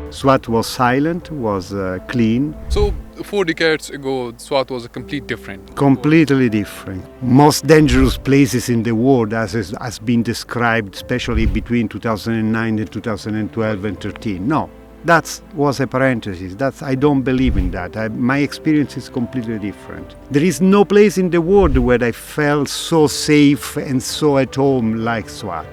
Swat was silent, was clean. So 4 decades ago, Swat was a complete different. Completely different. Most dangerous places in the world, as has been described, especially between 2009 and 2012 and 13. No, that was a parenthesis. I don't believe in that. My experience is completely different. There is no place in the world where I felt so safe and so at home like Swat.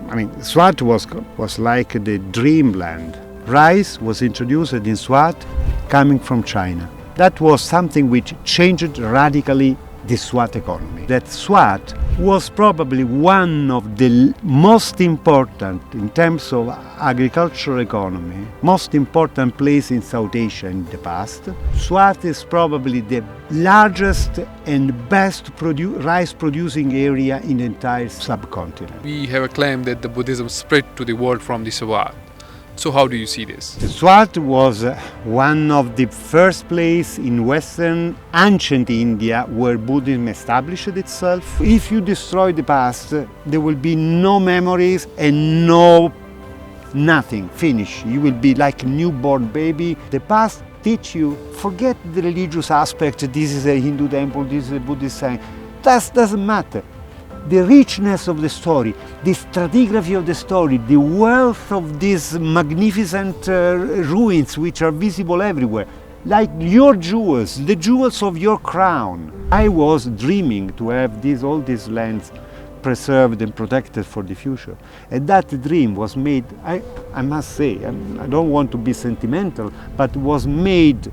I mean, Swat was like the dreamland. Rice was introduced in Swat coming from China. That was something which changed radically the Swat economy. That Swat was probably one of the most important, in terms of agricultural economy, most important place in South Asia in the past. Swat is probably the largest and best rice producing area in the entire subcontinent. We have a claim that the Buddhism spread to the world from the Swat. So how do you see this? Swat was one of the first places in western ancient India where Buddhism established itself. If you destroy the past, there will be no memories and nothing, finish. You will be like a newborn baby. The past teach you, forget the religious aspect, this is a Hindu temple, this is a Buddhist site. That doesn't matter. The richness of the story, the stratigraphy of the story, the wealth of these magnificent ruins which are visible everywhere, like your jewels, the jewels of your crown. I was dreaming to have all these lands preserved and protected for the future. And that dream was made, I must say, I don't want to be sentimental, but was made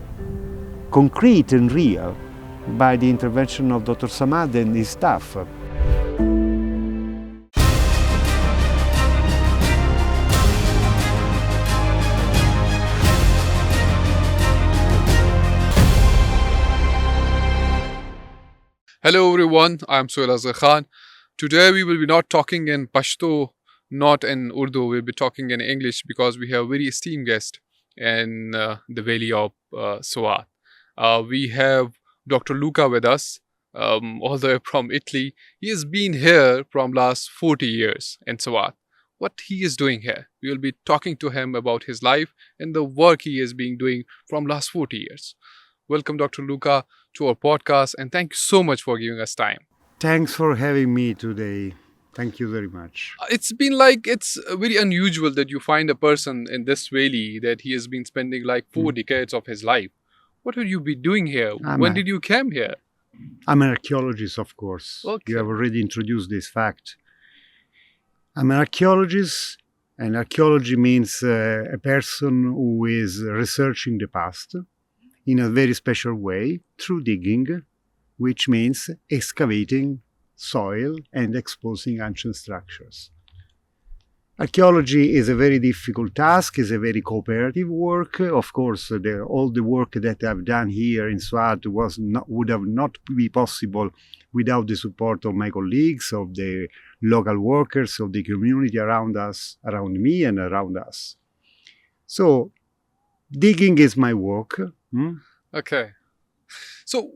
concrete and real by the intervention of Dr. Samad and his staff. Hello everyone, I am Sohail Asghar. Today we will be not talking in Pashto, not in Urdu, we'll be talking in English because we have a very esteemed guest in the valley of Swat. We have Dr. Luca with us, all the way from Italy. He has been here from last 40 years in Swat. What he is doing here, we will be talking to him about his life and the work he has been doing from last 40 years. Welcome Dr. Luca to our podcast and thank you so much for giving us time. Thanks for having me today. Thank you very much. It's very unusual that you find a person in this valley that he has been spending like 4 decades of his life. What will you be doing here? When did you come here? I'm an archaeologist, of course. Okay. You have already introduced this fact. I'm an archaeologist, and archaeology means a person who is researching the past in a very special way through digging, which means excavating soil and exposing ancient structures. Archaeology is a very difficult task, is a very cooperative work. Of course, all the work that I've done here in Swat would have not be possible without the support of my colleagues, of the local workers, of the community around us, around me and around us. So, digging is my work. Okay. So,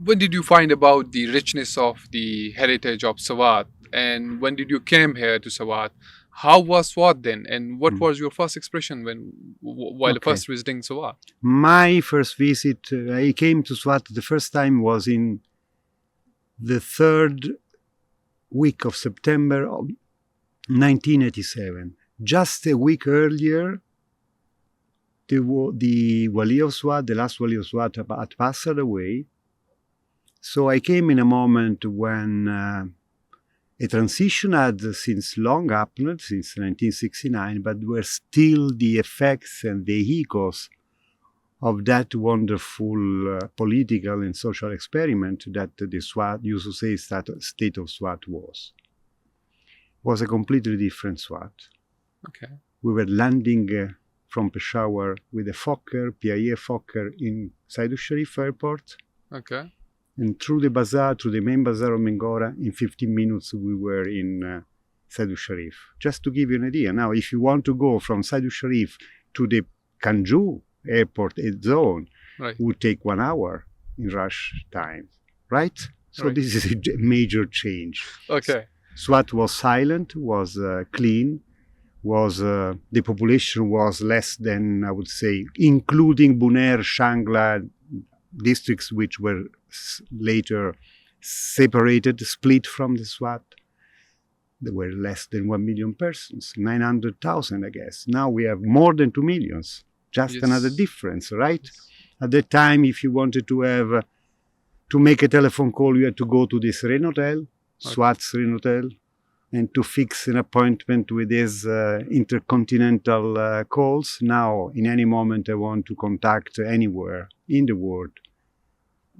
when did you find about the richness of the heritage of Swat? And when did you come here to Swat? How was Swat then? And what was your first expression while first visiting Swat? My first visit, I came to Swat the first time was in the 3rd week of September of 1987. Just a week earlier, the Wali of Swat, the last Wali of Swat, had passed away. So I came in a moment when a transition had since long happened, since 1969, but were still the effects and the echoes of that wonderful political and social experiment that the Swat, used to say, state of Swat was. It was a completely different Swat. Okay. We were landing from Peshawar with a Fokker, PIA Fokker in Saidul Sharif airport. Okay. And through the bazaar, through the main bazaar of Mengora, in 15 minutes we were in Saidul Sharif. Just to give you an idea. Now, if you want to go from Saidul Sharif to the Kanju airport zone, right, it would take 1 hour in rush time, right? So right. This is a major change. Okay. Swat was silent, was clean, was the population was less than, I would say, including Buner, Shangla districts, which were later separated, split from the Swat. There were less than 1 million persons, 900,000, I guess. Now we have more than 2 millions. Just Yes. another difference, right? At that time, if you wanted to have to make a telephone call, you had to go to the Serene Hotel, Swat Serene Hotel, and to fix an appointment with these intercontinental calls. Now, in any moment I want to contact anywhere in the world,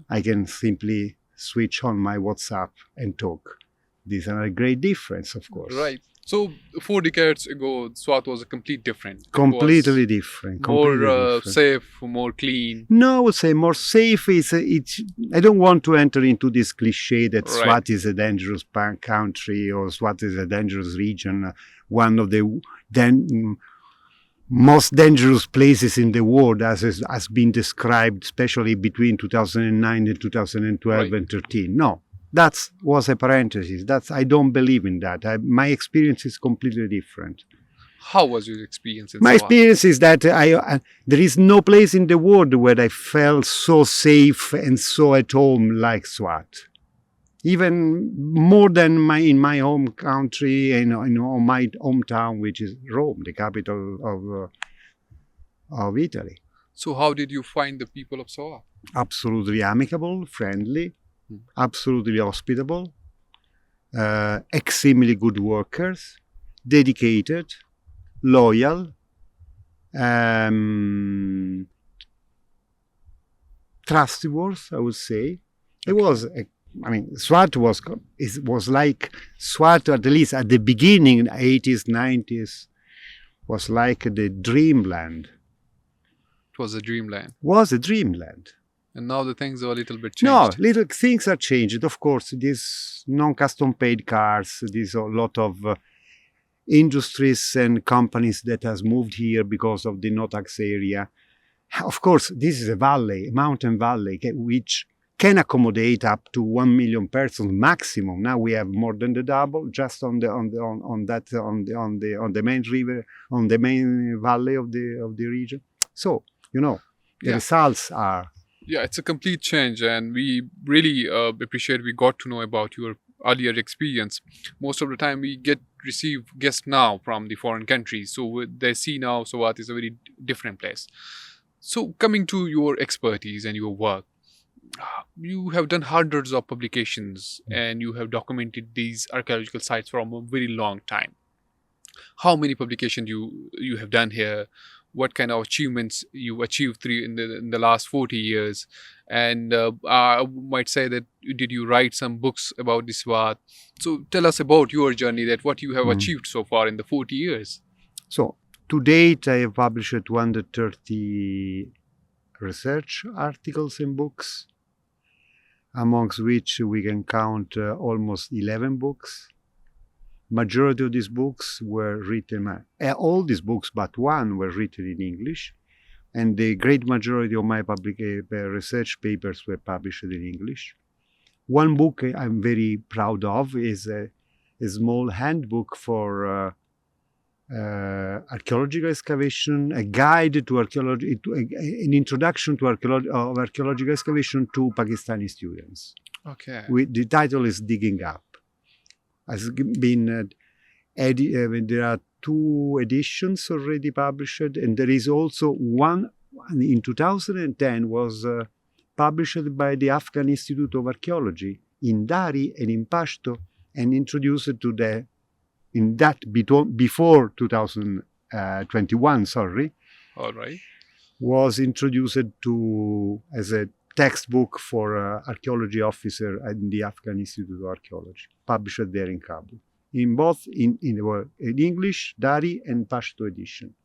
I can simply switch on my WhatsApp and talk. This is a great difference, of course. Right. So 4 decades ago, Swat was a complete different. It was Completely different. Completely more different. safe, more clean. No, I would say more safe is. I don't want to enter into this cliche that Right. Swat is a dangerous country or Swat is a dangerous region, one of the most dangerous places in the world, as has been described, especially between 2009 and 2012 Right. and 13. No, that was a parenthesis. I don't believe in that. My experience is completely different. How was your experience in My Swat? experience is that there is no place in the world where I felt so safe and so at home like Swat. Even more than in my home country and my hometown, which is Rome, the capital of Italy. So how did you find the people of Swat? Absolutely amicable, friendly, absolutely hospitable, extremely good workers, dedicated, loyal, trustworthy, I would say. It was, Swat was like, Swat, at least at the beginning, 80s, 90s, was like the dreamland. It was a dreamland. Was a dreamland. And now the things are a little bit No, changed. little things are changed. Of course, these non-custom paid cars, there's a lot of industries and companies that has moved here because of the no-tax area. Of course, this is a valley, a mountain valley, which can accommodate up to 1 million persons maximum. Now we have more than the double just on the main river, on the main valley of the region. So the Yeah. results are. Yeah, it's a complete change, and we really appreciate we got to know about your earlier experience. Most of the time, we receive guests now from the foreign countries, so they see now Swat is a very different place. So, coming to your expertise and your work, you have done hundreds of publications, and you have documented these archaeological sites from a very long time. How many publications you have done here? What kind of achievements you achieved in the last 40 years? And I might say that did you write some books about this Swat? So tell us about your journey, that what you have achieved so far in the 40 years. So to date, I have published 230 research articles and books, amongst which we can count almost 11 books. Majority of these books were written, all these books but one were written in English, and the great majority of my research papers were published in English. One book I'm very proud of is a small handbook for archaeological excavation, a guide to archaeology, an introduction to archaeological excavation to Pakistani students. Okay. The title is Digging Up. Has been there are 2 editions already published, and there is also one in 2010 was published by the Afghan Institute of Archaeology in Dari and in Pashto, and introduced to before 2021. All right. Was introduced as a textbook for archaeology officer at the Afghan Institute of Archaeology, published there in Kabul, in both in English, Dari and Pashto edition.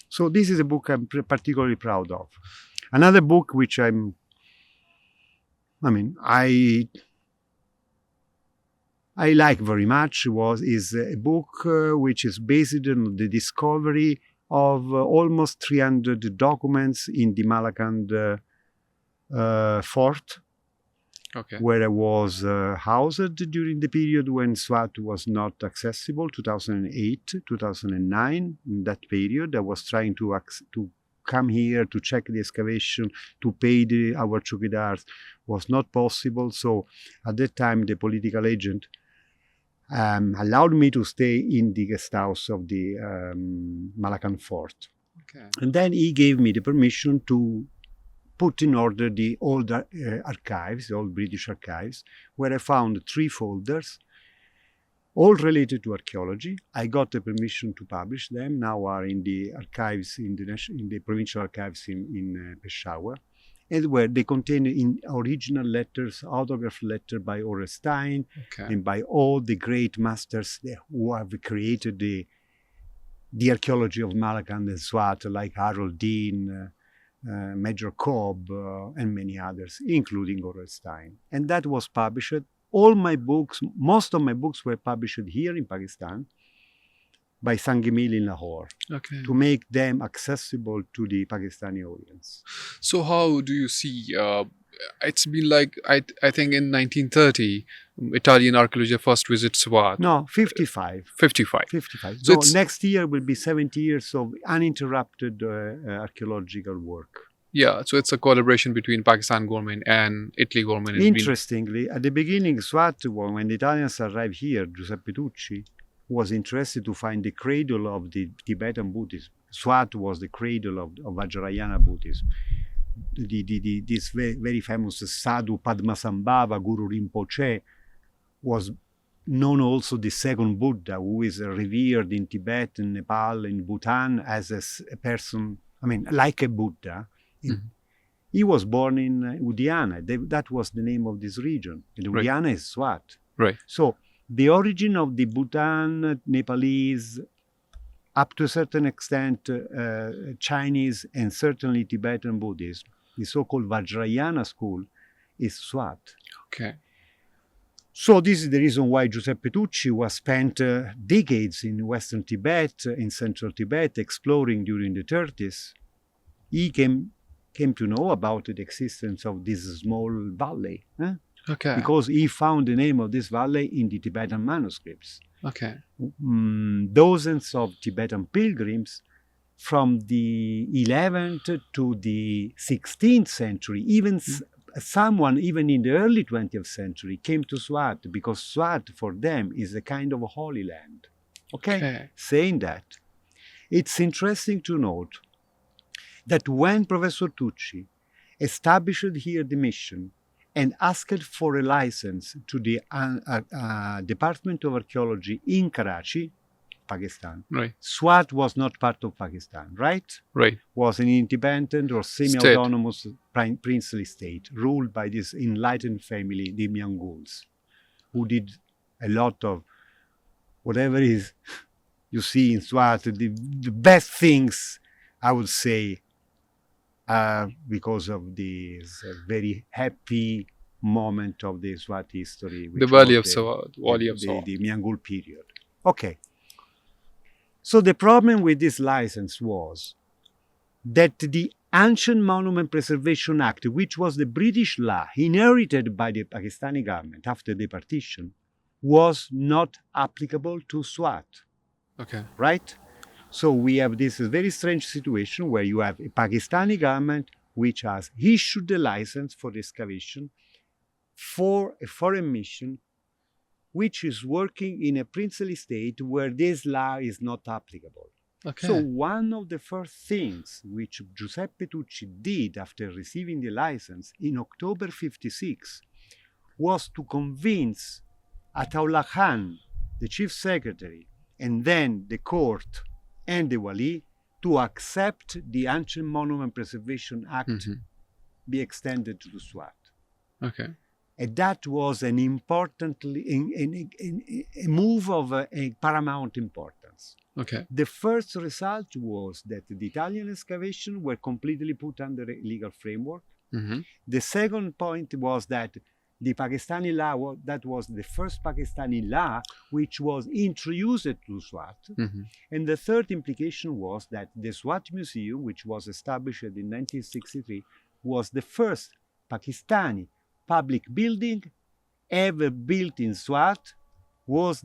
So this is a book I'm particularly proud of. Another book which I like very much is a book which is based on the discovery of almost 300 documents in the Malakand fort. Okay. where I was housed during the period when Swat was not accessible, 2008, 2009. In that period, I was trying to come here to check the excavation, to pay our chowkidars. Was not possible. So at that time, the political agent allowed me to stay in the guest house of the Malacan fort. Okay. And then he gave me the permission to put in order the old archives, the old British archives, where I found 3 folders, all related to archaeology. I got the permission to publish them. Now are in the archives, in the provincial archives in Peshawar, and where they contain in original letters, autographed letter by Orestein, Okay. and by all the great masters who have created the archaeology of Malacan and Swat, like Harold Dean, Major Cobb, and many others, including Orestein. And that was published. All my books, most of my books were published here in Pakistan by Sangemil in Lahore Okay. to make them accessible to the Pakistani audience. So how do you see? It's been like I think in 1930, Italian archaeologists first visit Swat. No, 55. 55. 55. So So it's- next year will be 70 years of uninterrupted archaeological work. Yeah. So it's a collaboration between Pakistan government and Italy government. It's been- Interestingly, at the beginning, Swat, when the Italians arrived here, Giuseppe Tucci was interested to find the cradle of the Tibetan Buddhism. Swat was the cradle of Vajrayana Buddhism. This very famous Sadhu Padmasambhava, Guru Rinpoche, was known also the second Buddha, who is revered in Tibet, in Nepal, in Bhutan as a person, like a Buddha. Mhm. He was born in Udiana. That was the name of this region. And Right. Udiana is Swat. Right. So the origin of the Bhutan, Nepalese, up to a certain extent Chinese and certainly Tibetan Buddhism, the so-called Vajrayana school, is Swat. Okay. So this is the reason why Giuseppe Tucci was spent decades in Western Tibet, in Central Tibet, exploring during the 30s. He came to know about the existence of this small valley, Okay. because he found the name of this valley in the Tibetan manuscripts. Okay. Dozens of Tibetan pilgrims from the 11th to the 16th century, even someone even in the early 20th century came to Swat because Swat for them is a kind of a holy land. Okay? Saying that, it's interesting to note that when Professor Tucci established here the mission and asked for a license to the Department of Archaeology in Karachi, Pakistan, Right. Swat was not part of Pakistan, right? Right. Was an independent or semi-autonomous princely state ruled by this enlightened family, the Mianguls, who did a lot of whatever is you see in Swat, the best things, I would say, because of this very happy moment of the Swat history. The Valley of Swat. The Miangul period. Okay. So the problem with this license was that the Ancient Monument Preservation Act, which was the British law inherited by the Pakistani government after the partition, was not applicable to Swat. Okay. Right? So we have this very strange situation where you have a Pakistani government which has issued the license for the excavation for a foreign mission which is working in a princely state where this law is not applicable. Okay. So one of the first things which Giuseppe Tucci did after receiving the license in October 56 was to convince Ataullah Khan, the chief secretary, and then the court and the Wali to accept the Ancient Monument Preservation Act be extended to the Swat. Okay. And that was an important a move of a paramount importance. Okay. The first result was that the Italian excavations were completely put under a legal framework. Mm-hmm. The second point was that the Pakistani law, that was the first Pakistani law which was introduced to Swat. Mm-hmm. And the third implication was that the Swat Museum, which was established in 1963, was the first Pakistani public building ever built in Swat was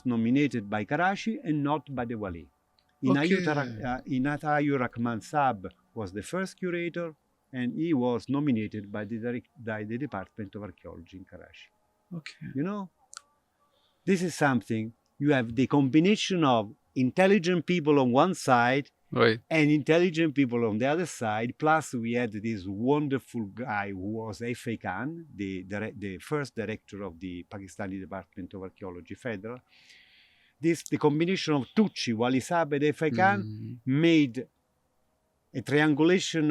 nominated by Karachi and not by the Wali. Inayut Rahman Saab was the first curator, and he was nominated by the Department of Archaeology in Karachi. Okay. You know, this is something, you have the combination of intelligent people on one side Right. and intelligent people on the other side. Plus, we had this wonderful guy who was F.A. Khan, the first director of the Pakistani Department of Archaeology Federal. The combination of Tucci, Wali Saab, and F.A. Khan made a triangulation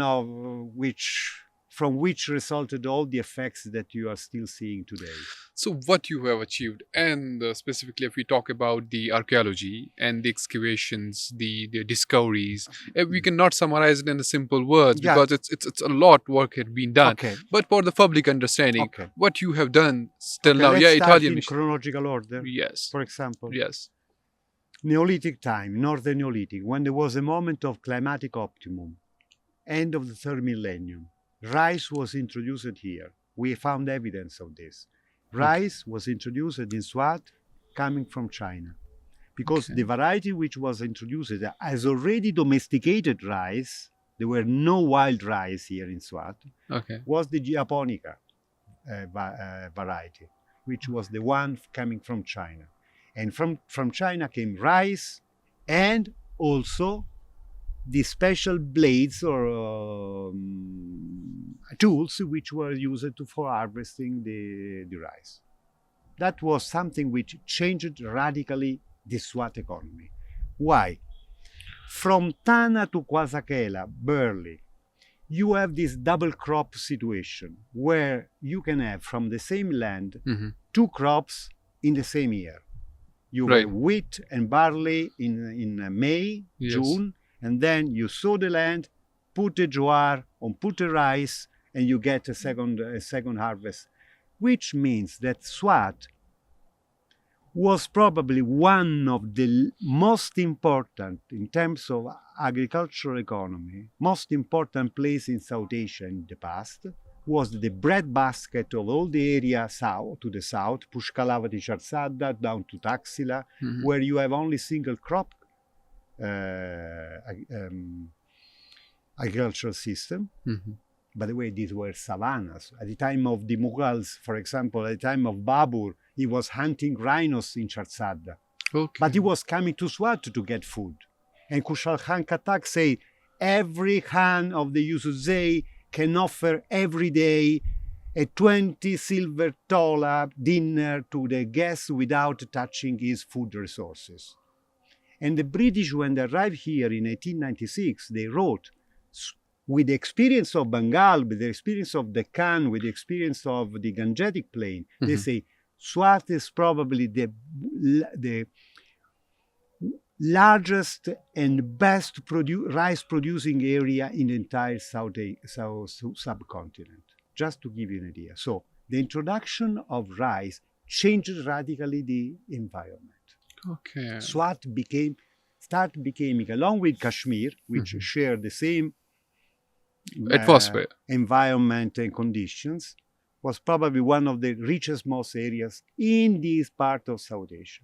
from which resulted all the effects that you are still seeing today. So what you have achieved, and specifically if we talk about the archaeology and the excavations, the discoveries, we cannot summarize it in a simple words because it's a lot work had been done. Okay. But for the public understanding, what you have done still now, let's start Italian in chronological order. Yes. For example, Yes. Neolithic time, Northern Neolithic, when there was a moment of climatic optimum, end of the third millennium. Rice was introduced here. We found evidence of this. Rice was introduced in Swat coming from China because the variety which was introduced as already domesticated rice, there were no wild rice here in Swat, was the Japonica variety, which was the one coming from China. And from China came rice and also the special blades or tools which were used for harvesting the rice. That was something which changed radically the Swat economy. Why? From Tana to Kwasakela, Burley, you have this double crop situation where you can have from the same land two crops in the same year. You have wheat and barley in May, June, and then you sow the land, put the jowar, or put the rice, and you get a second harvest, which means that Swat was probably one of the most important, in terms of agricultural economy, most important place in South Asia in the past, was the breadbasket of all the area to the south, Pushkalavati Charsada, down to Taxila, where you have only single crop agricultural system. By the way, these were savannas. At the time of the Mughals, for example, at the time of Babur, he was hunting rhinos in Charsada. But he was coming to Swat to get food. And Kushal Khan Katak say, every Khan of the Yusufzai can offer every day a 20 silver tola dinner to the guests without touching his food resources. And the British, when they arrived here in 1896, they wrote, with the experience of Bengal, with the experience of Deccan, with the experience of the Gangetic Plain, they say, Swat is probably the largest and best rice-producing area in the entire South subcontinent, just to give you an idea. So the introduction of rice changed radically the environment. Swat started becoming, along with Kashmir, which share the same atmosphere, environment and conditions, was probably one of the richest, most areas in this part of South Asia.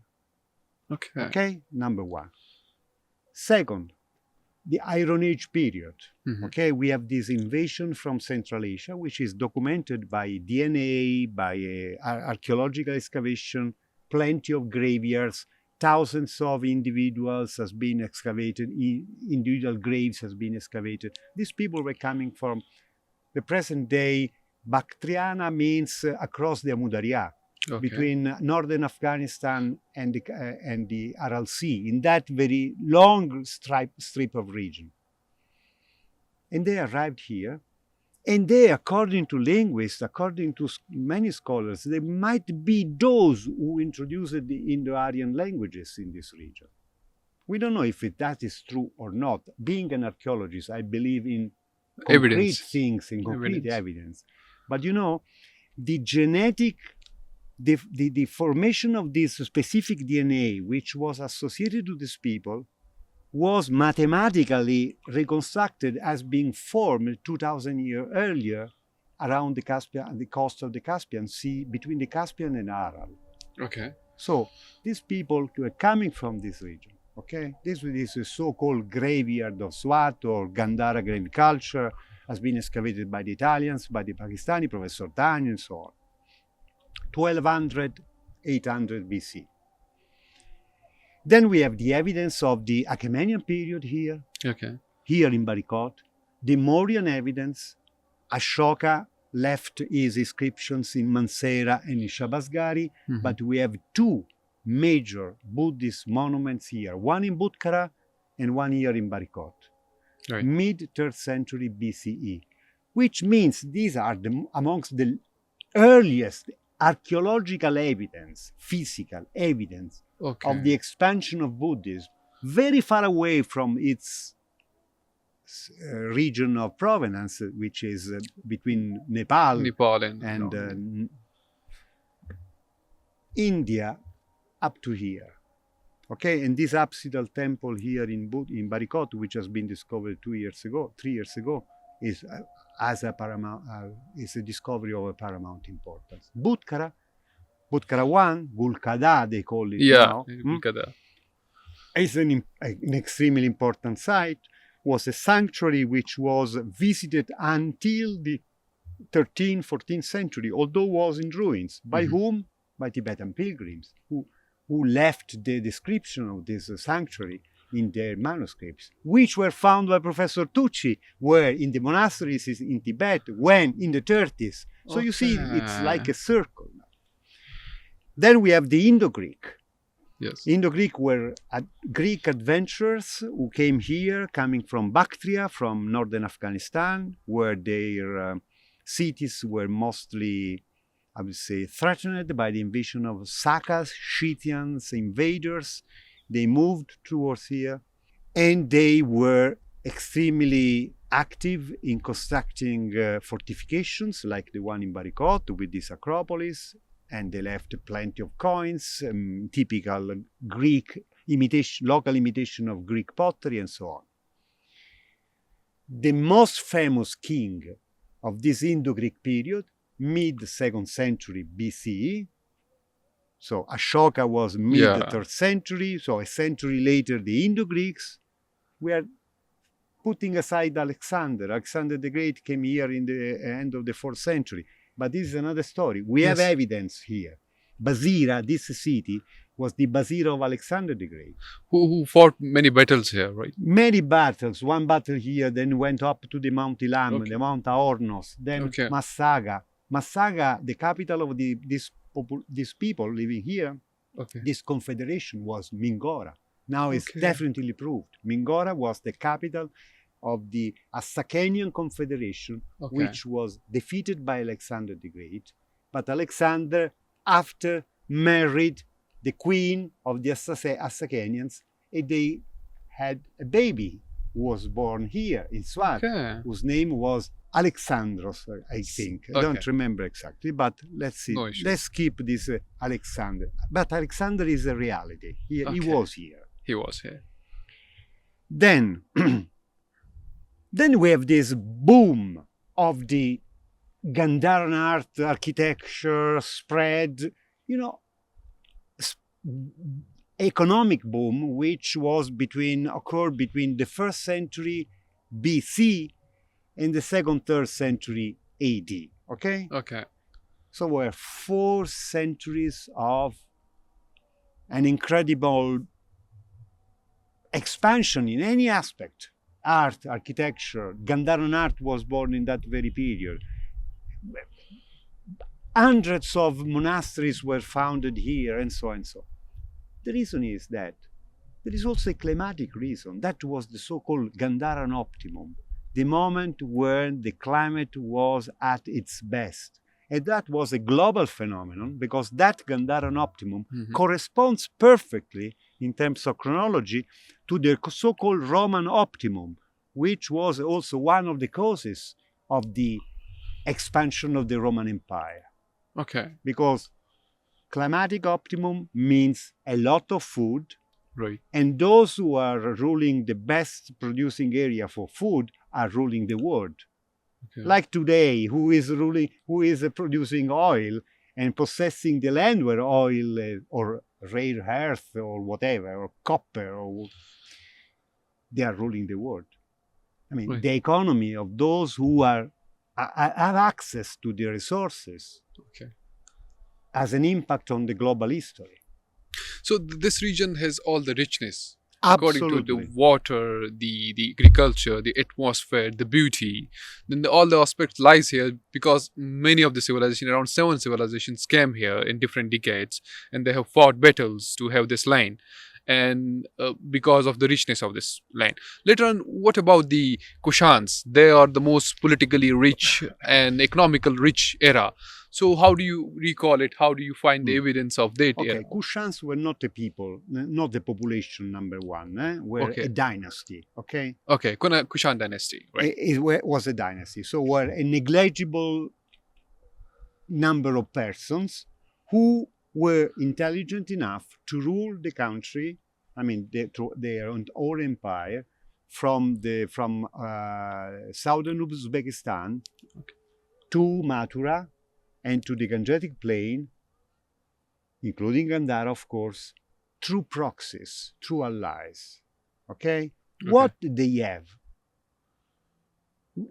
Okay, number one. Second, the Iron Age period. Okay, we have this invasion from Central Asia, which is documented by DNA, by archaeological excavation, plenty of graveyards, thousands of individuals has been excavated, individual graves has been excavated. These people were coming from the present day. Bactriana means across the Amudarya, between northern Afghanistan and the Aral Sea, in that very long strip of region. And they arrived here, and they, according to linguists, according to many scholars, they might be those who introduced the Indo-Aryan languages in this region. We don't know if that is true or not. Being an archaeologist, I believe in concrete things, in concrete evidence. But you know, the genetic, the formation of this specific DNA, which was associated to these people, was mathematically reconstructed as being formed 2,000 years earlier around the Caspian, the coast of the Caspian Sea, between the Caspian and Aral. Okay. So these people were coming from this region. Okay, this is a so-called graveyard of Swat or Gandhara grave culture, has been excavated by the Italians, by the Pakistani, Professor Tani, and so on. 1200, 800 BC. Then we have the evidence of the Achaemenian period here, Okay. here in Barikot, the Mauryan evidence. Ashoka left his inscriptions in Mansehra and in Shabasgari, but we have two major Buddhist monuments here, one in Butkara and one here in Barikot, Right. mid 3rd century BCE, which means these are amongst the earliest archaeological evidence, physical evidence Okay. of the expansion of Buddhism, very far away from its region of provenance, which is between Nepal Nepal and India up to here. Okay, and this apsidal temple here in Barikot, which has been discovered 3 years ago, is is a discovery of a paramount importance. Butkara 1, Gulkada they call it now, Gulkada. is an extremely important site, was a sanctuary which was visited until the 13th, 14th century, although was in ruins. By whom? By Tibetan pilgrims who left the description of this sanctuary in their manuscripts, which were found by Professor Tucci, were in the monasteries in Tibet when in the 30s. So you see, it's like a circle. Then we have the Indo-Greek. Yes. Indo-Greek were Greek adventurers who came here, coming from Bactria, from northern Afghanistan, where their cities were mostly, I would say, threatened by the invasion of Sakas, Scythians, invaders. They moved towards here, and they were extremely active in constructing fortifications like the one in Barikot with this Acropolis, and they left plenty of coins, typical Greek imitation, local imitation of Greek pottery, and so on. The most famous king of this Indo-Greek period, mid-2nd century BCE, so Ashoka was mid-3rd century, so a century later the Indo-Greeks. We are putting aside Alexander. Alexander the Great came here in the end of the 4th century. But this is another story. We have evidence here. Basira, this city, was the Basira of Alexander the Great. Who fought many battles here, right? Many battles. One battle here, then went up to the Mount Ilam, the Mount Aornos, then Massaga. Massaga, the capital of these people living here, this confederation was Mingora. Now it's definitely proved. Mingora was the capital of the Assakanian Confederation, which was defeated by Alexander the Great. But Alexander, after, married the queen of the Assakanians, and they had a baby who was born here in Swat, whose name was Alexandros, I think. I don't remember exactly, but let's see. No issues. Let's keep this Alexander. But Alexander is a reality. He was here. He was here. Then we have this boom of the Gandharan art, architecture, spread, economic boom, which was occurred between the 1st century BC and the 2nd, 3rd century AD. Okay? Okay. So we're 4 centuries of an incredible expansion in any aspect. Art, architecture, Gandharan art was born in that very period. Hundreds of monasteries were founded here, and so on and so on. The reason is that there is also a climatic reason. That was the so-called Gandharan optimum, the moment when the climate was at its best. And that was a global phenomenon because that Gandharan optimum corresponds perfectly in terms of chronology to the so-called Roman optimum, which was also one of the causes of the expansion of the Roman Empire. Okay. Because climatic optimum means a lot of food, right? And those who are ruling the best producing area for food are ruling the world. Okay. Like today, who is ruling, who is producing oil and possessing the land where oil or rare earth or whatever, or copper, or they are ruling the world. I mean, Right. the economy of those who have access to the resources Okay. has an impact on the global history. So this region has all the richness, according to the Absolutely. water, the agriculture, the atmosphere, the beauty. Then all the aspects lies here because many of the civilization, around 7 civilizations, came here in different decades, and they have fought battles to have this land. And because of the richness of this land. Later on, what about the Kushans? They are the most politically rich and economical rich era. So how do you recall it? How do you find the evidence of that era? Okay, Kushans were not the people, not the population number one, were Okay. a dynasty, okay? Okay, Kushan dynasty, right? It was a dynasty, so were a negligible number of persons who were intelligent enough to rule the country, I mean, their own empire, from southern Uzbekistan to Mathura and to the Gangetic Plain, including Gandhara, of course, through proxies, through allies. Okay? What did they have?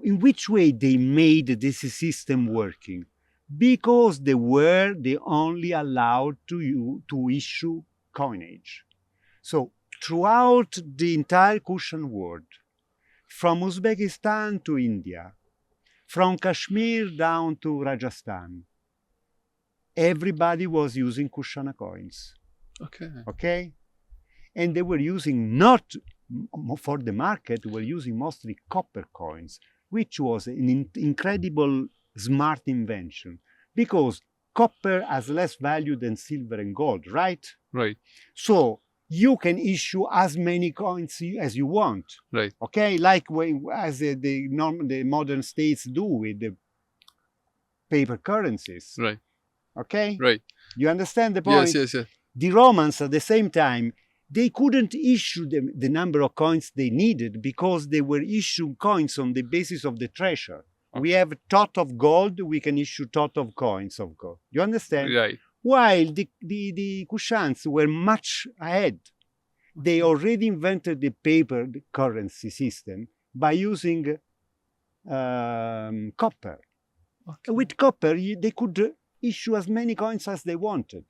In which way they made this system working? Because they were the only allowed to issue coinage. So throughout the entire Kushan world, from Uzbekistan to India, from Kashmir down to Rajasthan, everybody was using Kushana coins. Okay? And they were using not for the market, were using mostly copper coins, which was an incredible smart invention because copper has less value than silver and gold, right? Right. So you can issue as many coins as you want. Right. Okay, like as the modern states do with the paper currencies. Right. Okay? Right. You understand the point? Yes. The Romans, at the same time, they couldn't issue the number of coins they needed because they were issuing coins on the basis of the treasure. Okay. We have a tot of gold, we can issue tot of coins of gold. You understand? Right. While the Kushans were much ahead. They already invented the paper currency system by using copper. Okay. With copper, they could issue as many coins as they wanted.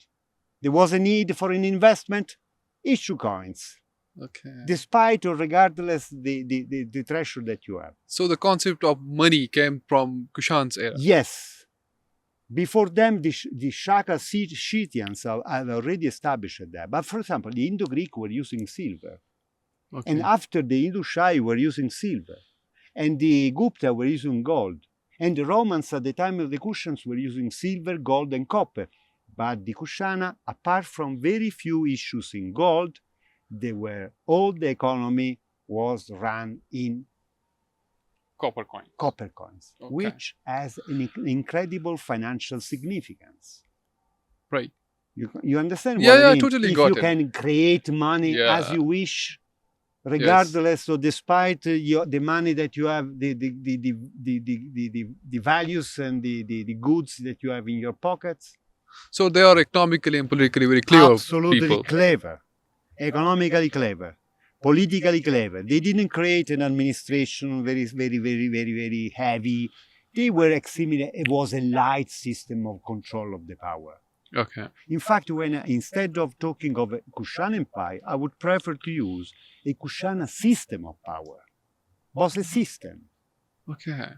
There was a need for an investment, issue coins. Okay. Despite or regardless the treasure that you have. So the concept of money came from Kushan's era. Yes. Before them, the Shaka Scythians have already established that. But for example, the Indo-Greek were using silver. Okay. And after the Indo-Shai were using silver. And the Gupta were using gold. And the Romans at the time of the Kushans were using silver, gold, and copper. But the Kushana, apart from very few issues in gold, all the economy was run in Copper coin. copper coins, Okay. which has an incredible financial significance. Right. You understand Yeah, what I mean? totally If got you it. can create money as Yeah. you wish, regardless or despite the money that you have, the values and the goods that you have in your pockets. So they are economically and politically very clever Absolutely people. clever, economically clever, politically clever. They didn't create an administration very heavy. They were extremely. It was a light system of control of the power. Okay. In fact, instead of talking of a Kushan empire, I would prefer to use a Kushana system of power. Was a system. Okay.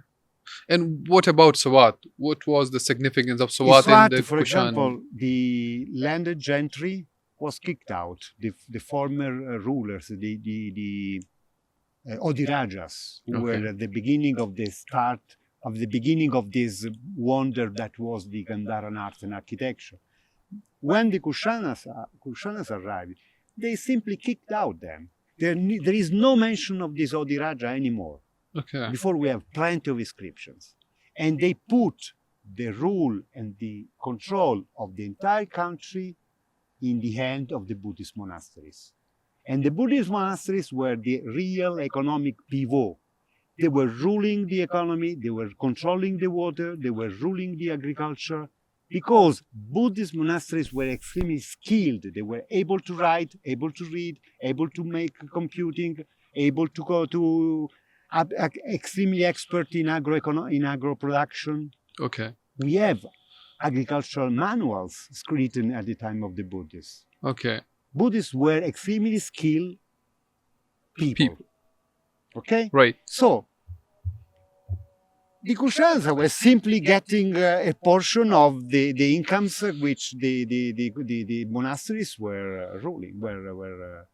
And what about Swat? What was the significance of In Swat in Swat, the for Kushan? example, the landed gentry was kicked out. The former rulers, the Odirajas, who were at the beginning of the start of the beginning of this wonder that was the Gandharan art and architecture. When the Kushanas arrived, they simply kicked out them. There is no mention of this Odiraja anymore. Okay. Before we have plenty of inscriptions. And they put the rule and the control of the entire country in the hand of the Buddhist monasteries. And the Buddhist monasteries were the real economic pivot They were ruling the economy, they were controlling the water, they were ruling the agriculture, because Buddhist monasteries were extremely skilled. They were able to write, able to read, able to make computing, able to go to extremely expert in agro production. Okay. We have agricultural manuals written at the time of the Buddhists. Okay. Buddhists were extremely skilled people. Okay? Right. So, the Kushansa were simply getting a portion of the incomes which the monasteries were ruling, were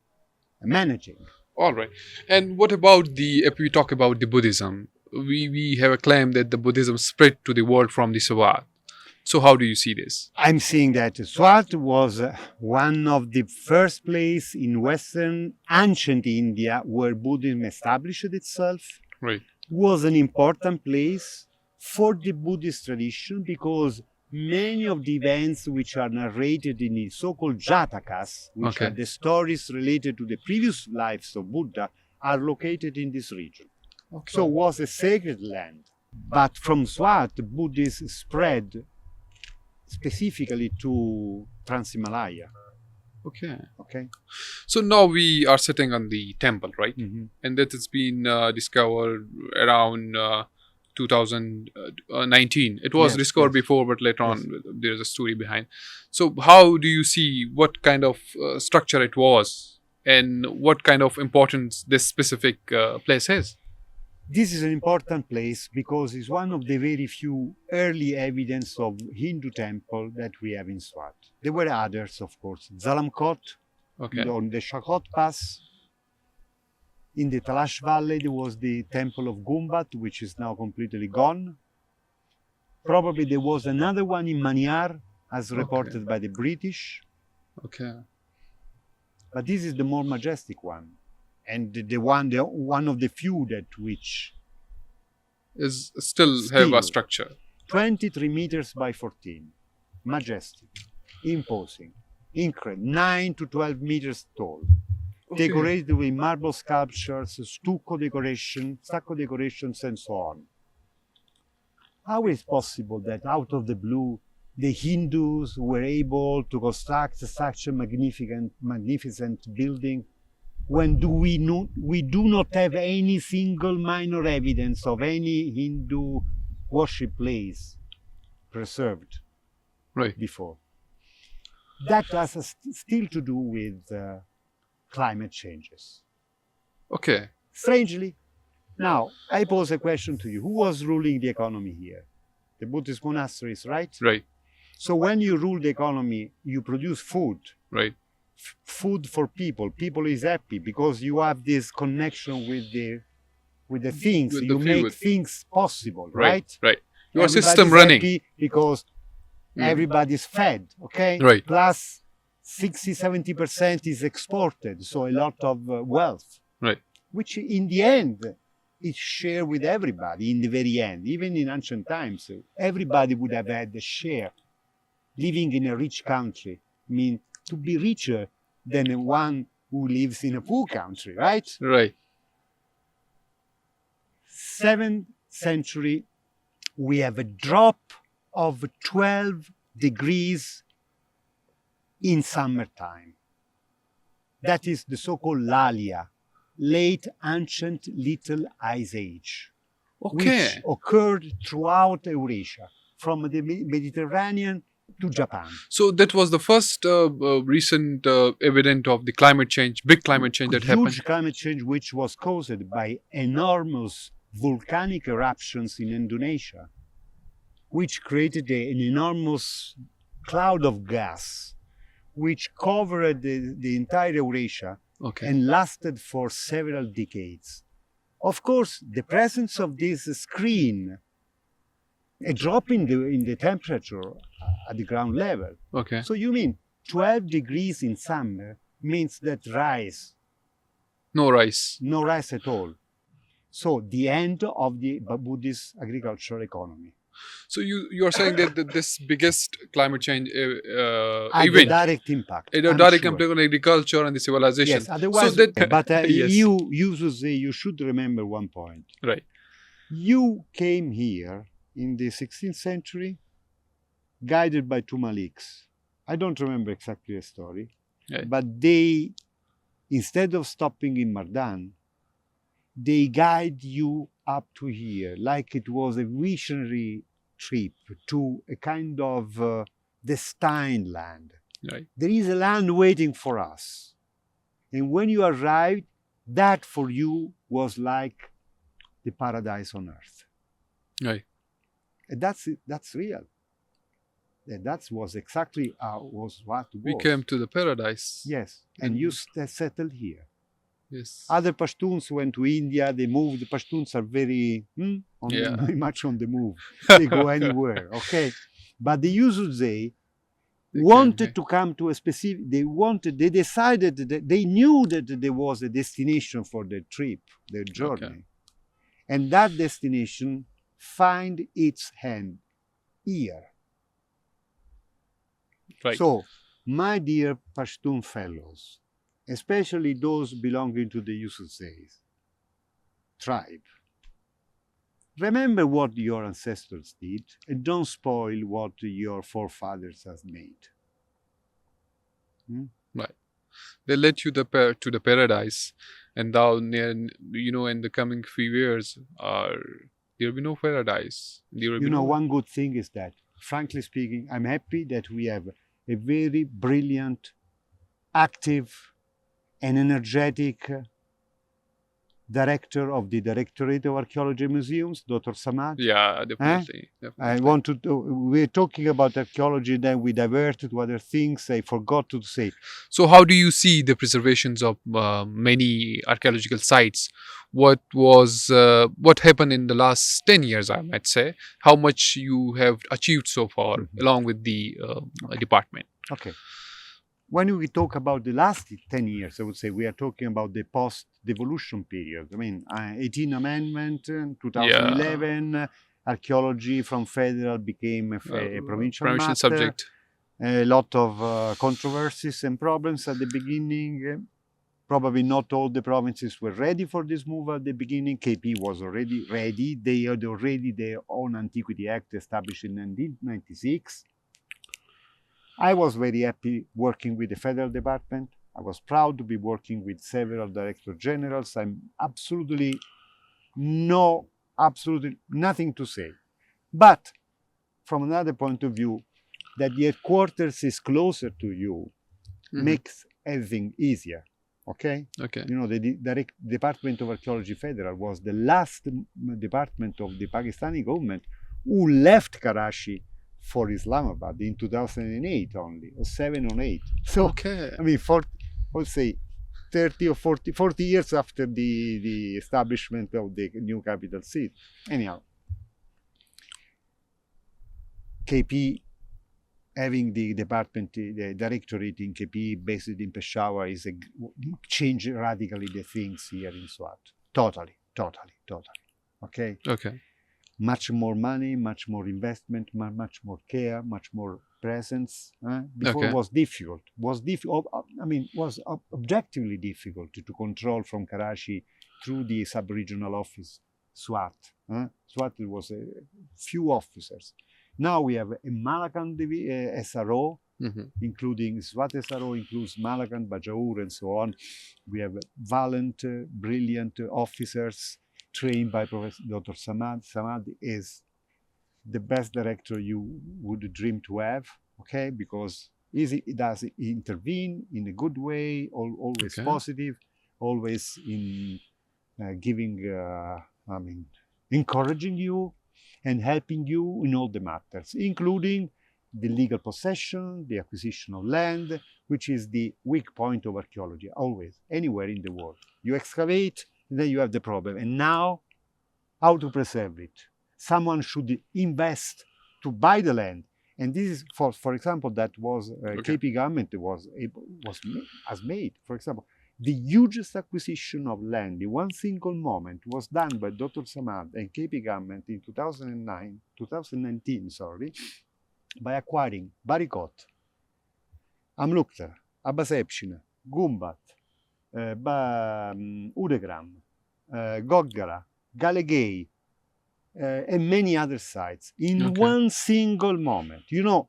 managing. All right. And what about if we talk about the Buddhism, we have a claim that the Buddhism spread to the world from the Swat. So how do you see this? I'm seeing that Swat was one of the first places in Western ancient India where Buddhism established itself. Right. Was an important place for the Buddhist tradition because many of the events which are narrated in the so-called Jatakas, which are the stories related to the previous lives of Buddha, are located in this region. Okay. So it was a sacred land. But from Swat, Buddhism spread specifically to Trans-Himalaya. Okay. So now we are sitting on the temple, right? Mm-hmm. And that has been discovered around 2019. It was discovered before, but later on there's a story behind. So how do you see what kind of structure it was and what kind of importance this specific place has? This is an important place because it's one of the very few early evidence of Hindu temple that we have in Swat. There were others, of course. Zalamkot, on the Shakot Pass. In the Talash Valley, there was the temple of Gumbat, which is now completely gone. Probably there was another one in Maniar, as reported by the British. Okay. But this is the more majestic one. And the one of the few that which is still have a structure. 23 meters by 14, majestic, imposing, incredible, 9 to 12 meters tall, decorated with marble sculptures, stucco decorations, and so on. How is it possible that out of the blue, the Hindus were able to construct such a magnificent building when we do not have any single minor evidence of any Hindu worship place preserved before? That has still to do with climate changes. Okay. Strangely. Now, I pose a question to you. Who was ruling the economy here? The Buddhist monasteries, right? Right. So when you rule the economy, you produce food. Right. Food for people. People is happy because you have this connection with the things. With you the make things possible, right? Right. Your Everybody's system running. Happy because everybody's fed, okay? Right. Plus 60-70% is exported, so a lot of wealth. Right. Which in the end is shared with everybody in the very end. Even in ancient times, everybody would have had a share. Living in a rich country means to be richer than one who lives in a poor country, right? Right. 7th century, we have a drop of 12 degrees in summertime. That is the so-called Lalia, late ancient little ice age, which occurred throughout Eurasia, from the Mediterranean to Japan. So that was the first recent evidence of the climate change, big climate change that happened. Huge climate change which was caused by enormous volcanic eruptions in Indonesia, which created an enormous cloud of gas, which covered the entire Eurasia and lasted for several decades. Of course, the presence of this screen, a drop in the temperature at the ground level. So you mean 12 degrees in summer means that no rice at all. So the end of the Buddhist agricultural economy. So you are saying that this biggest climate change Had a event, direct impact. a I'm direct sure. impact on agriculture and the civilization. Yes, otherwise, so that but yes, you should remember one point. right. You came here in the 16th century, guided by two Maliks. I don't remember exactly the story, Right. but they, instead of stopping in Mardan, they guide you up to here, like it was a visionary trip to a kind of destined land. Right. There is a land waiting for us. And when you arrived, that for you was like the paradise on earth. Right. And that's real. And that was exactly was what was. We came to the paradise. Yes, and you settled here. Yes. Other Pashtuns went to India, they moved. The Pashtuns are very, very much on the move. They go anywhere, okay? But the Yusuzay wanted to come to a specific, they decided, that they knew that there was a destination for their trip, their journey. Okay. And that destination find its hand here. Right. So, my dear Pashtun fellows, especially those belonging to the Yusufzais tribe, remember what your ancestors did and don't spoil what your forefathers have made. Right. They led you to the paradise, and now in the coming few years, there will be no paradise. There will be one good thing is that, frankly speaking, I'm happy that we have a very brilliant, active, and energetic director of the Directorate of Archaeology Museums, Dr. Samad. Yeah, definitely. We're talking about archaeology, then we divert to other things. I forgot to say. So how do you see the preservations of many archaeological sites? What happened in the last 10 years, I might say? How much you have achieved so far, along with the department? Okay. When we talk about the last 10 years, I would say we are talking about the post-devolution period. I mean, 18th Amendment, 2011, archaeology from federal became a provincial matter. Subject. A lot of controversies and problems at the beginning. Probably not all the provinces were ready for this move at the beginning. KP was already ready. They had already their own Antiquity Act established in 1996. I was very happy working with the federal department. I was proud to be working with several director generals. I'm absolutely nothing to say. But from another point of view, that the headquarters is closer to you makes everything easier. Okay? Okay. The Department of Archaeology Federal was the last department of the Pakistani government who left Karachi for Islamabad in 2008 only, or 7 or 8. So, okay. I mean, I would say 30 or 40 years after the establishment of the new capital city. Anyhow, KP, having the department, the directorate in KP based in Peshawar is change radically the things here in Swat. Totally. Okay? Okay. Much more money, much more investment, much more care, much more presence. Before it was difficult. Was objectively difficult to control from Karachi through the sub-regional office, SWAT. SWAT was a few officers. Now we have a Malakand SRO, including SWAT SRO, includes Malakand, Bajaur, and so on. We have valiant, brilliant officers trained by Professor Dr. Samad. Samad is the best director you would dream to have, okay? Because he does intervene in a good way, always positive, always in encouraging you and helping you in all the matters, including the legal possession, the acquisition of land, which is the weak point of archaeology, always, anywhere in the world. You excavate, then you have the problem. And now, how to preserve it? Someone should invest to buy the land. And this is, for example, that was KP government has made. For example, The hugest acquisition of land in one single moment was done by Dr. Samad and KP government in 2019, by acquiring Barikot, Amluktar, Abasepshina, Gumbat, Udegram, Goggara, Galegei, and many other sites in one single moment. You know,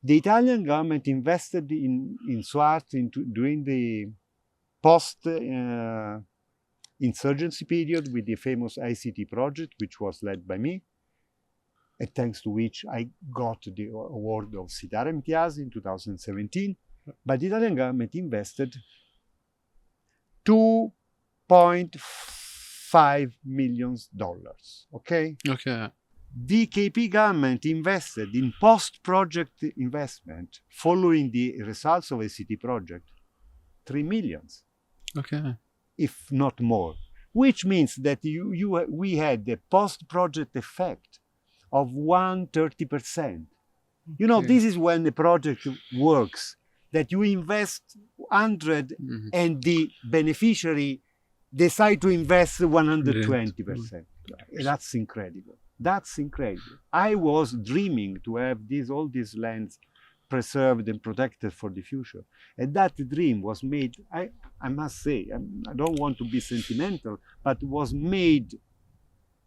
the Italian government invested in Swat during the post-insurgency period with the famous ICT project, which was led by me, and thanks to which I got the award of Sitara Imtiaz in 2017. But the Italian government invested $2.5 million, okay? Okay. The KP government invested in post-project investment following the results of a city project, 3 millions. Okay. If not more, which means that we had the post-project effect of 130%. You know, this is when the project works, that you invest 100 and the beneficiary decide to invest 120%. That's incredible. That's incredible. I was dreaming to have all these lands preserved and protected for the future. And that dream was made, I must say, I don't want to be sentimental, but was made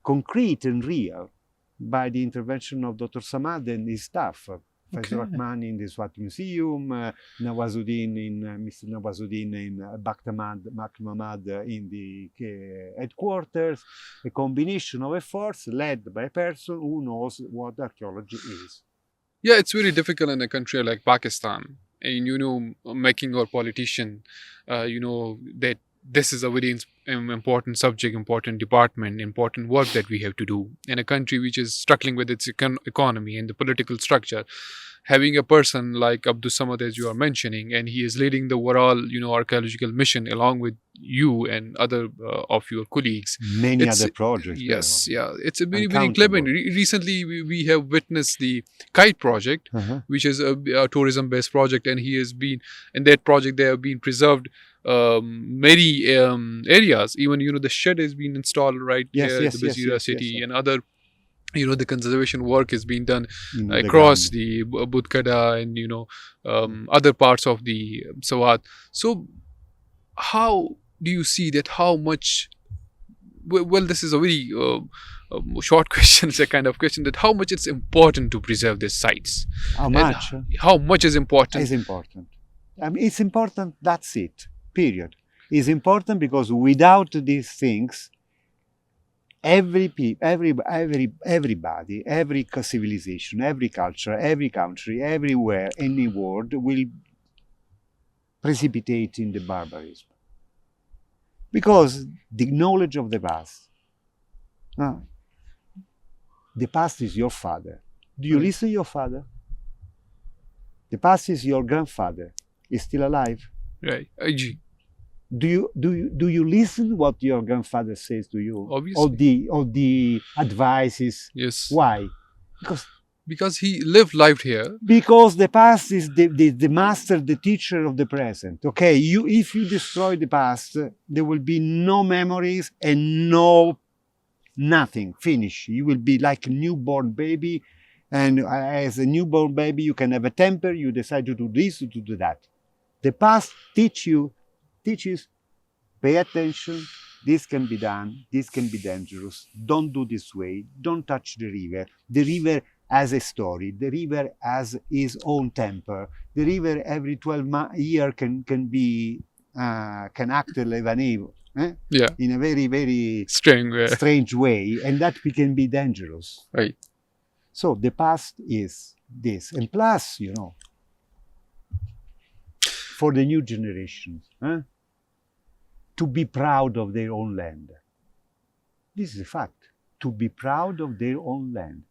concrete and real by the intervention of Dr. Samad and his staff. Faisal Rahman in the Swat Museum, Mr. Nawazuddin in Makmamad in the headquarters, a combination of efforts led by a person who knows what archaeology is. Yeah, it's very difficult in a country like Pakistan. And, you know, making our politician, you know, that this is a very important subject, important department, important work that we have to do. In a country which is struggling with its economy and the political structure, having a person like Abdus Samad, as you are mentioning, and he is leading the overall, you know, archaeological mission along with you and other of your colleagues. Many other projects. Yes, yeah. It's a very, very clever. Recently, we have witnessed the Kite project, which is a tourism-based project, and he has been, in that project, they have been preserved many areas. Even, you know, the shed has been installed right there in the Bazira city, and other, you know, the conservation work is being done across the Budkada and, you know, other parts of the Swat. So how do you see that, how much, well, this is a very short question, it's a kind of question, that how much it's important to preserve these sites? How much? How much is important? It's important. I mean, it's important, that's it, period. It's important because without these things, everybody, every civilization, every culture, every country, everywhere in the world will precipitate in the barbarism. Because the knowledge of the past, the past is your father. Do you listen to your father? The past is your grandfather. Is still alive? Right. Do you listen what your grandfather says to you? Obviously. All the advices. Yes. Why? Because he lived here. Because the past is the master, the teacher of the present. Okay, if you destroy the past, there will be no memories and nothing. Finish. You will be like a newborn baby, and as a newborn baby, you can have a temper. You decide to do this, to do that. The past teaches, pay attention, this can be done, this can be dangerous, don't do this way, don't touch the river. The river has a story, the river has its own temper. The river every 12 years can act like an evil, in a very, very strange way, and that can be dangerous. Right. So the past is this, and plus, you know, for the new generations, to be proud of their own land. This is a fact, to be proud of their own land.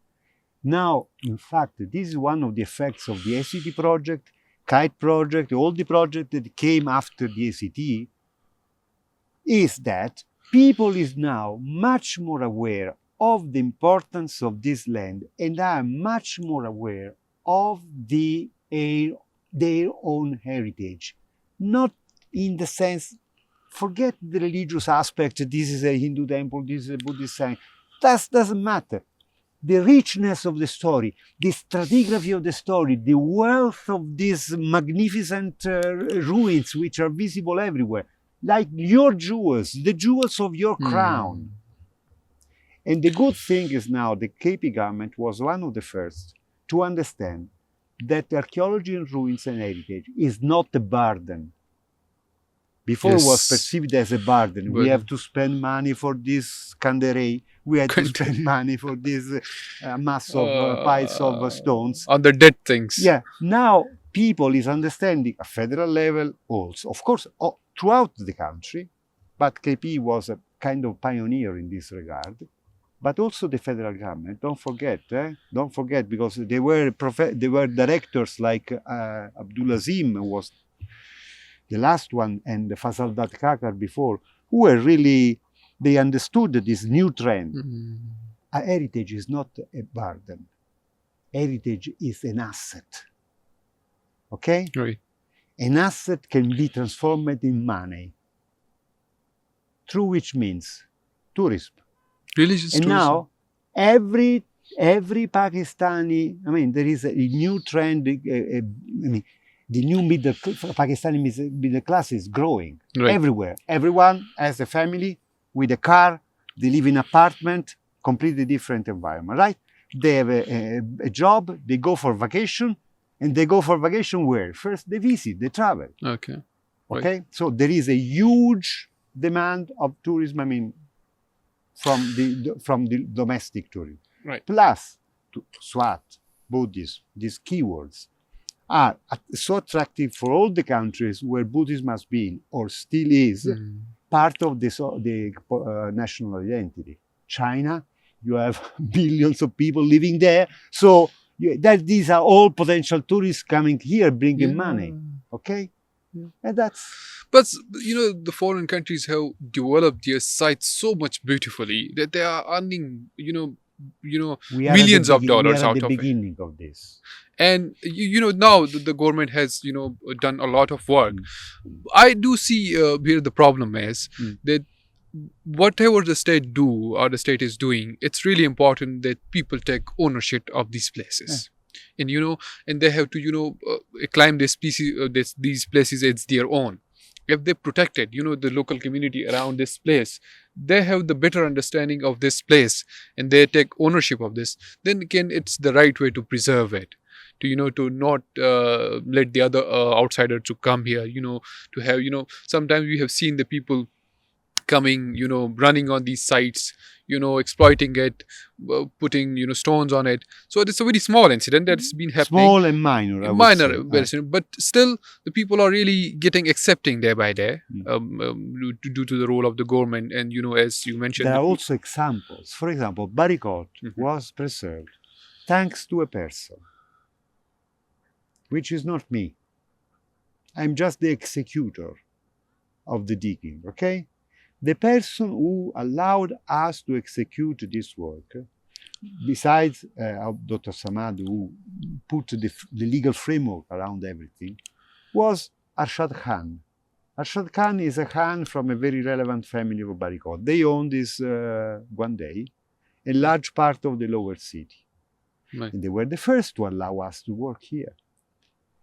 Now, in fact, this is one of the effects of the ACT project, Kite project, all the projects that came after the ACT, is that people is now much more aware of the importance of this land and are much more aware of their own heritage. Not in the sense Forget the religious aspect. This is a Hindu temple, this is a Buddhist shrine. That doesn't matter. The richness of the story, the stratigraphy of the story, the wealth of these magnificent ruins which are visible everywhere, like your jewels, the jewels of your crown. And the good thing is now the KP government was one of the first to understand that archaeology and ruins and heritage is not a burden. Before it was perceived as a burden. We have to spend money for this canderay. We had to spend money for this mass of piles of stones. On the dead things. Yeah. Now people is understanding at federal level also. Of course, throughout the country, but KP was a kind of pioneer in this regard. But also the federal government. Don't forget, because they were directors like Abdulazim was the last one, and the Fasaldat Kakar before, who were really, they understood this new trend. Heritage is not a burden. Heritage is an asset. Okay? Right. An asset can be transformed in money. Through which means tourism. Religious and tourism. Now, every Pakistani, I mean, there is a new trend, the new Pakistani middle class is growing everywhere. Everyone has a family with a car, they live in an apartment, completely different environment, right? They have a job, they go for vacation, and they go for vacation where? First they visit, they travel. Okay. Okay? So there is a huge demand of tourism, I mean, from the domestic tourism. Right. Plus, Swat, Buddhist, these keywords are so attractive for all the countries where Buddhism has been or still is part of the national identity. China, you have billions of people living there, so these are all potential tourists coming here bringing money. Okay, and that's. But the foreign countries have developed their sites so much beautifully that they are earning millions of dollars out of it. We are at the beginning of this. And now the government has done a lot of work. I do see here the problem is that whatever the state do or the state is doing, it's really important that people take ownership of these places. And and they have to climb these places as their own. If they protected the local community around this place, they have the better understanding of this place and they take ownership of this, then it's the right way to preserve it, to not let the other outsider to come here, to have sometimes we have seen the people coming, running on these sites, exploiting it, putting stones on it. So it's a very small incident that's been happening. Small and minor, but still the people are really getting accepting day by day due to the role of the government. And as you mentioned, there are also examples. For example, Barikot was preserved thanks to a person, which is not me. I'm just the executor of the digging, okay? The person who allowed us to execute this work, besides Dr. Samad, who put the legal framework around everything, was Arshad Khan. Arshad Khan is a Khan from a very relevant family of Barikot. They owned this one day, a large part of the lower city. Right. And they were the first to allow us to work here.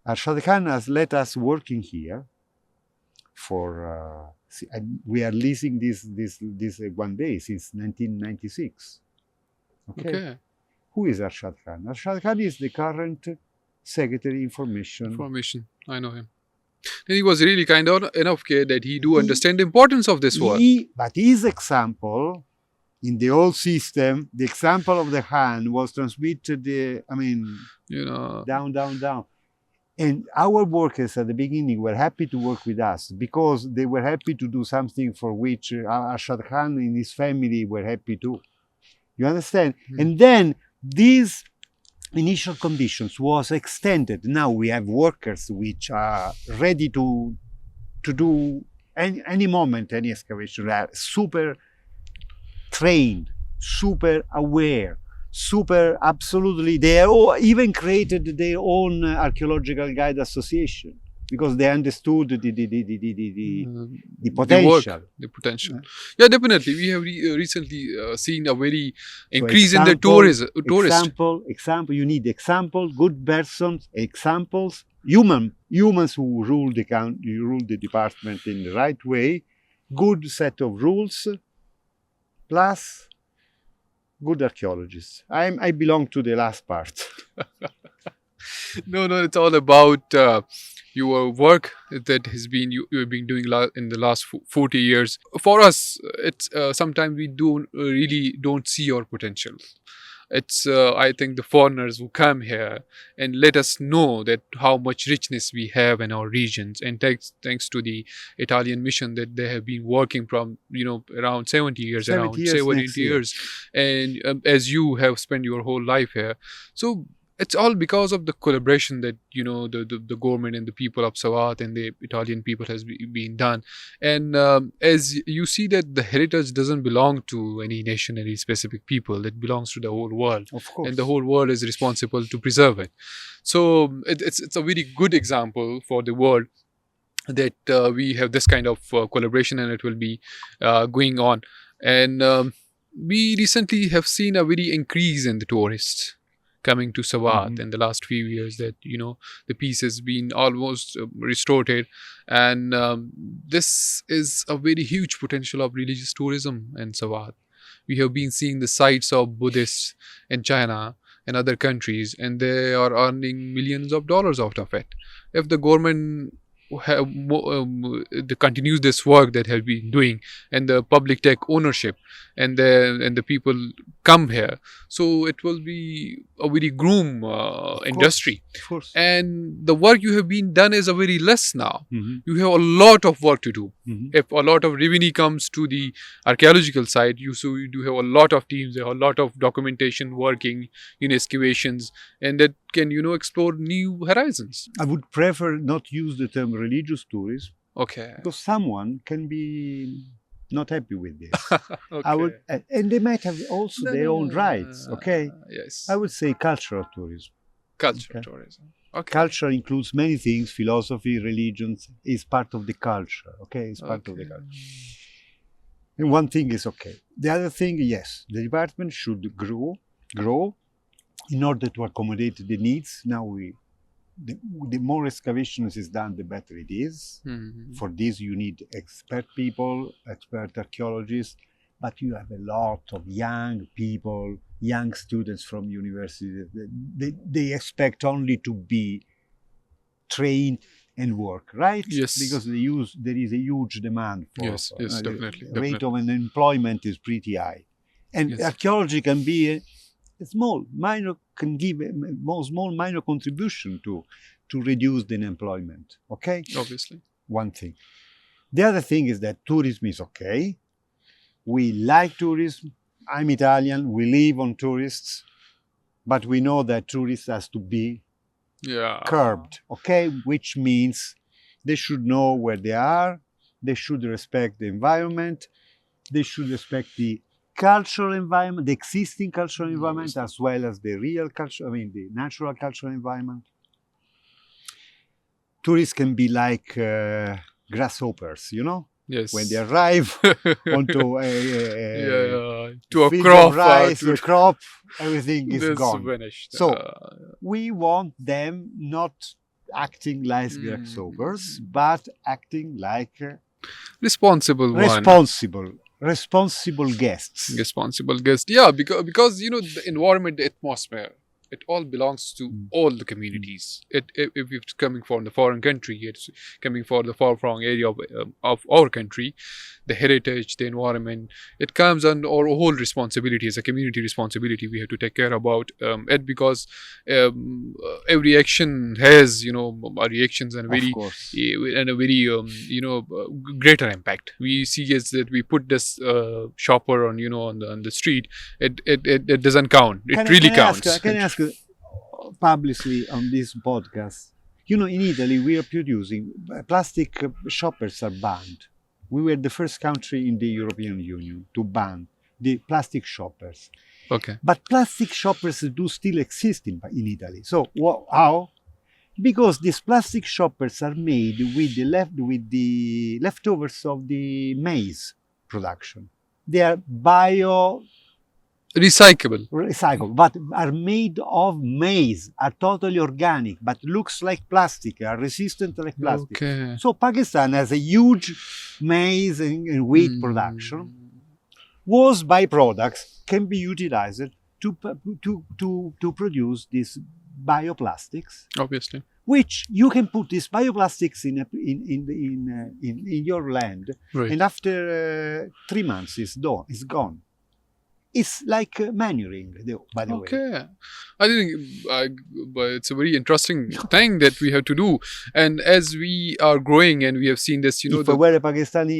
Arshad Khan has let us working here for... we are leasing this one day since 1996. Okay. Who is Arshad Khan? Arshad Khan is the current Secretary Information. I know him. And he was really kind of enough that he do understand the importance of this work. But his example in the old system, the example of the Khan was transmitted. Down. And our workers at the beginning were happy to work with us because they were happy to do something for which Arshad Khan and his family were happy too. You understand? And then these initial conditions was extended. Now we have workers which are ready to do any moment, any excavation. They are super trained, super aware, absolutely. They even created their own archaeological guide association. because they understood the The potential. the potential. Yeah, definitely. We have recently seen a very So increase in the tourist. Example. You need example, good persons, examples, humans who rule the department in the right way, good set of rules, plus good archaeologists. I belong to the last part. No, it's all about your work that has been you've been doing in the last 40 years. For us, it's sometimes we don't see your potential. It's I think the foreigners who come here and let us know that how much richness we have in our regions, and thanks to the Italian mission that they have been working from around 70 years, 70 years, and as you have spent your whole life here, so it's all because of the collaboration that the government and the people of Swat and the Italian people has been done. And as you see that the heritage doesn't belong to any nation, any specific people, it belongs to the whole world. Of course. And the whole world is responsible to preserve it. So it's a very good example for the world that we have this kind of collaboration, and it will be going on. And we recently have seen a very increase in the tourists coming to Swat in the last few years, that the peace has been almost restored, and this is a very huge potential of religious tourism in Swat. We have been seeing the sites of Buddhists in China and other countries, and they are earning millions of dollars out of it. If the government continues this work that have been doing, and the public take ownership, and the people come here, so it will be a very groom industry. Of course. And the work you have been done is a very less now. Mhm. You have a lot of work to do. Mhm. If a lot of revenue comes to the archaeological side, you do have a lot of teams, there are a lot of documentation working in excavations, and that can explore new horizons. I would prefer not use the term religious tourism, Okay. because someone can be not happy with this. Okay. And they might have also their own rights. Okay, Yes. I would say cultural tourism. Cultural Okay. tourism. Okay. Culture includes many things. Philosophy, religions is part of the culture. Okay, it's part of the Okay. culture. And one thing is okay. The other thing, yes, the department should grow in order to accommodate the needs. Now the more excavations is done, the better it is. Mhm. For this, you need expert people, expert archaeologists, but you have a lot of young people, young students from universities. They expect only to be trained and work, right? Yes. Because there is a huge demand for. Yes, definitely, The rate of unemployment is pretty high, and Yes. archaeology can be a small, give a small, minor contribution to reduce the unemployment. Okay, Obviously. one thing. The other thing is that tourism is okay. We like tourism. I'm Italian. We live on tourists, but we know that tourists has to be Yeah. curbed. Okay, which means they should know where they are. They should respect the environment. They should respect the cultural environment, the existing cultural environment, as well as the real culture. I mean, the natural cultural environment. Tourists can be like grasshoppers, Yes. when they arrive onto yeah, to a field crop, of rice, to a crop, everything is that's gone. vanished. So, we want them not acting like Mm. grasshoppers, but acting like responsible one. responsible guests. Responsible guest. Yeah, because the environment, the atmosphere, it all belongs to all the communities. If it's coming from the foreign country, it's coming from the far-flung area of our country, the heritage, the environment, it comes on our whole responsibility as a community responsibility. We have to take care about it, because every action has reactions and Of course. and a very greater impact. We see is that we put this shopper on the street, it doesn't count. It really counts. Can I ask you publicly on this podcast? In Italy, we are producing plastic shoppers are banned. We were the first country in the European Union to ban the plastic shoppers. Okay. But plastic shoppers do still exist in Italy. So how? Because these plastic shoppers are made with the leftovers of the maize production. They are Recyclable. recycled, but are made of maize, are totally organic, but looks like plastic, are resistant like plastic. Okay. So Pakistan has a huge maize and wheat production. Whose byproducts can be utilized to produce these bioplastics, Obviously. which you can put these bioplastics in your land, Right. and after 3 months it's gone. It's like manuring, by the way. Okay. I think but it's a very interesting thing that we have to do. And as we are growing and we have seen this, If I were a Pakistani,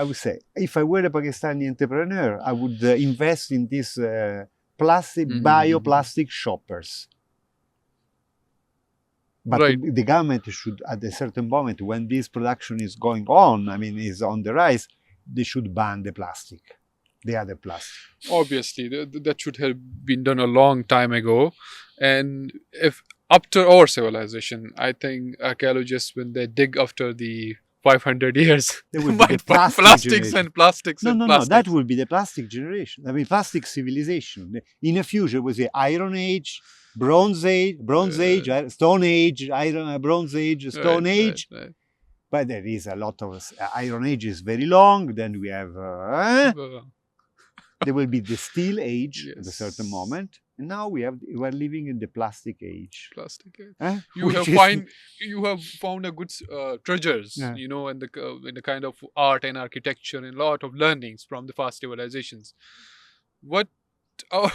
I would say, if I were a Pakistani entrepreneur, I would invest in these bioplastic shoppers. But Right. the government should, at a certain moment, when this production is going on, is on the rise, they should ban the plastic, the other plastic. Obviously, that should have been done a long time ago. And if after our civilization, I think archaeologists, when they dig after the 500 years, There will be might the find plastic plastics generation. and plastics No, and no, plastics. no, that will be the plastic generation. Plastic civilization. In the future, we say Iron Age, Bronze Age, Stone Age, Bronze Age, Stone Age. Right. But there is a lot of Iron Age is very long. Then we have there will be the Steel Age at a certain Yes. moment, and now we are living in the Plastic Age. Plastic. You Which have is- found a good treasures, Yeah. in the kind of art and architecture and a lot of learnings from the past civilizations. What our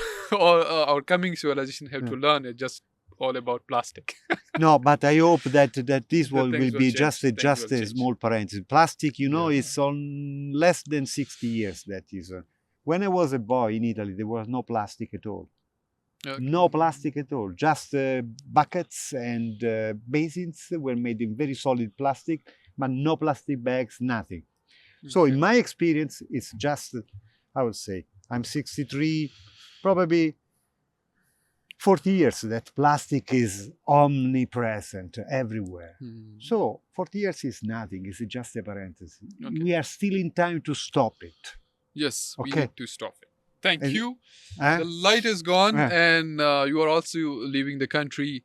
our coming civilization have to learn is just all about plastic. No, but I hope that this will things will be change. just Things a will change. small parenthesis. Plastic, Yeah. is on less than 60 years. That is. When I was a boy in Italy, there was no plastic at all. Okay. No plastic at all. Just buckets and basins were made in very solid plastic, but no plastic bags, nothing. So Okay. in my experience, it's just, I would say, I'm 63, probably 40 years that plastic is omnipresent everywhere. So 40 years is nothing, it's just a parenthesis. Okay. We are still in time to stop it. Yes, we Okay. need to stop it. Thank And- you. Eh? The light is gone, Yeah. and you are also leaving the country.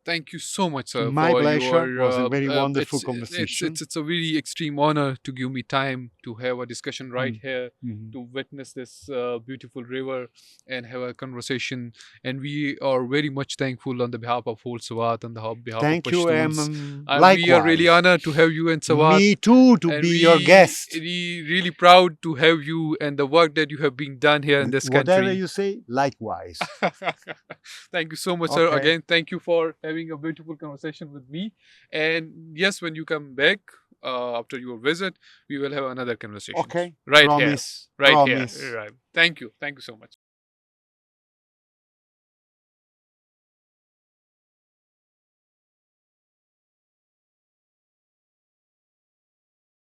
Thank you so much, sir. My for pleasure. Your, It was a very wonderful it's- conversation. It's a really extreme honor to give me time to have a discussion right here, Mhm. to witness this beautiful river and have a conversation. And we are very much thankful on the behalf of whole Swat, on the behalf Thank of you, Pashtuns. likewise. We are really honored to have you in Swat. Me too, to And be your guest. We really proud to have you and the work that you have been done here in this Whatever country. you say, likewise. Thank you so much, sir. Okay. Again, thank you for having a beautiful conversation with me. And yes, when you come back after your visit, we will have another conversation. Okay. Right Promise. here. Right Promise. here. Right. Thank you. Thank you so much.